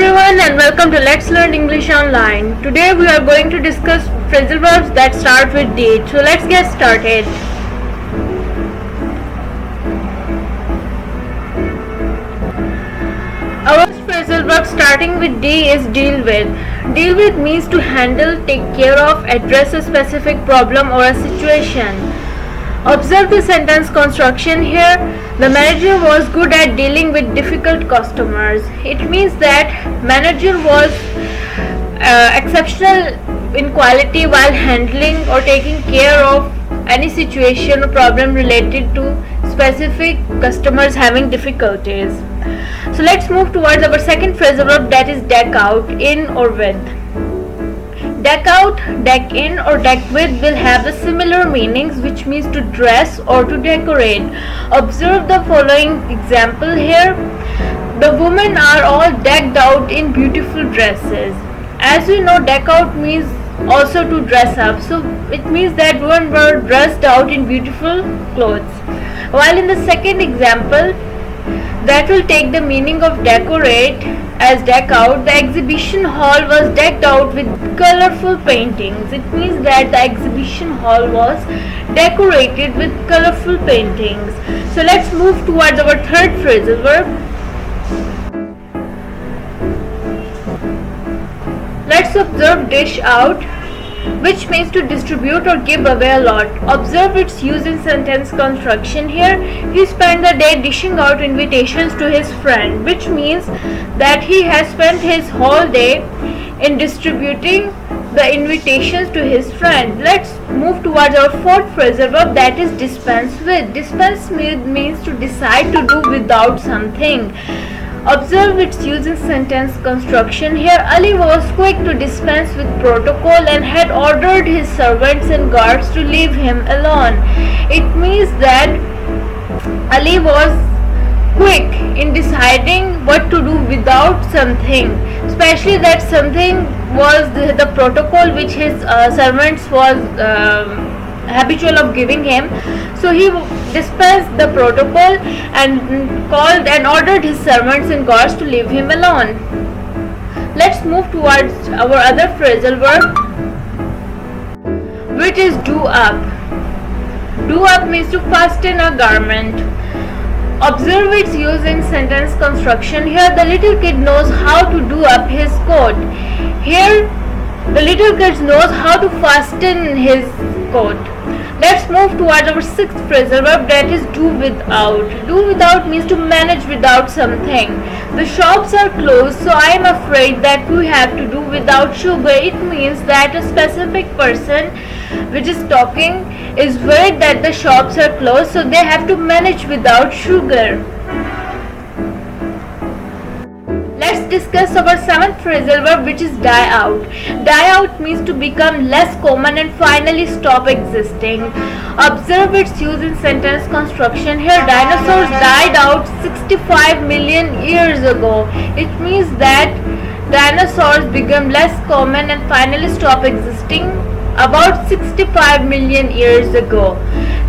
everyone and welcome to Let's Learn English Online. Today we are going to discuss phrasal verbs that start with D. So let's get started. Our first phrasal verb starting with D is deal with. Deal with means to handle, take care of, address a specific problem or a situation. Observe the sentence construction here. The manager was good at dealing with difficult customers. It means that manager was exceptional in quality while handling or taking care of any situation or problem related to specific customers having difficulties. So let's move towards our second phrasal verb, that is deck out, in or with. Deck out, deck in or deck with will have the similar meanings, which means to dress or to decorate. Observe the following example here. The women are all decked out in beautiful dresses. As we know, deck out means also to dress up. So it means that women were dressed out in beautiful clothes. While in the second example, that will take the meaning of decorate as deck out. The exhibition hall was decked out with colorful paintings. It means that the exhibition hall was decorated with colorful paintings. So let's move towards our third phrasal verb. Let's observe dish out, which means to distribute or give away a lot. Observe its use in sentence construction here. He spent the day dishing out invitations to his friend, which means that he has spent his whole day in distributing the invitations to his friend. Let's move towards our fourth phrasal verb, that is dispense with. Dispense with means to decide to do without something. Observe its use in sentence construction here. Ali was quick to dispense with protocol and had ordered his servants and guards to leave him alone. It means that Ali was quick in deciding what to do without something, especially that something was the protocol which his servants was habitual of giving him. So he dispensed the protocol and called and ordered his servants and guards to leave him alone. Let's move towards our other phrasal verb, which is do up. Do up means to fasten a garment. Observe its use in sentence construction here. The little kid knows how to do up his coat. Here the little kid knows how to fasten his coat. Let's move towards our sixth phrasal verb, that is do without. Do without means to manage without something. The shops are closed, so I am afraid that we have to do without sugar. It means that a specific person which is talking is worried that the shops are closed, so they have to manage without sugar. Let's discuss our seventh phrasal verb, which is die out. Die out means to become less common and finally stop existing. Observe its use in sentence construction here. Dinosaurs died out 65 million years ago. It means that dinosaurs become less common and finally stop existing about 65 million years ago.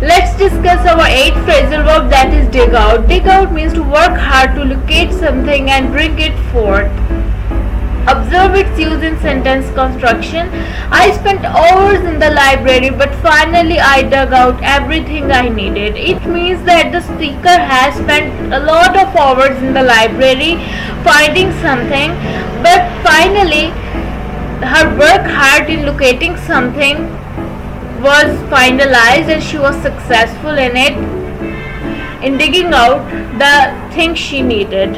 Let's discuss our eighth phrasal verb, that is dig out. Dig out means to work hard to locate something and bring it forth. Observe its use in sentence construction. I spent hours in the library, but finally I dug out everything I needed. It means that the speaker has spent a lot of hours in the library finding something, but finally her work hard in locating something was finalized and she was successful in it, in digging out the thing she needed.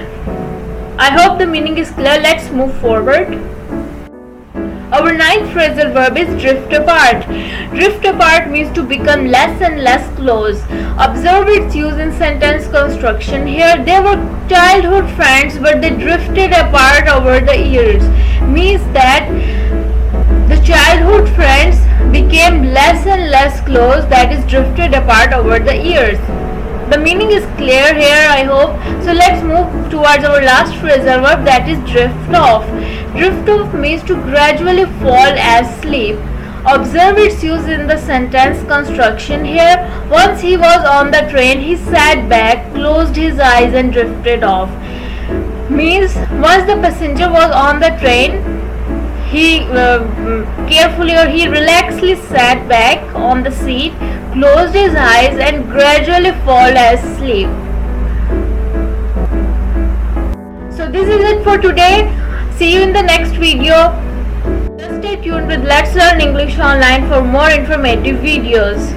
I hope the meaning is clear. Let's move forward. Our ninth phrasal verb is drift apart. Drift apart means to become less and less close. Observe its use in sentence construction here. They were childhood friends, but they drifted apart over the years. Means that the childhood friends became less and less close, that is drifted apart over the years. The meaning is clear here, I hope. So let's move towards our last phrasal verb, that is drift off. Drift off means to gradually fall asleep. Observe its use in the sentence construction here. Once he was on the train, he sat back, closed his eyes and drifted off. Means once the passenger was on the train, he carefully or he relaxedly sat back on the seat, closed his eyes and gradually fall asleep. So this is it for today. See you in the next video. Just stay tuned with Let's Learn English Online for more informative videos.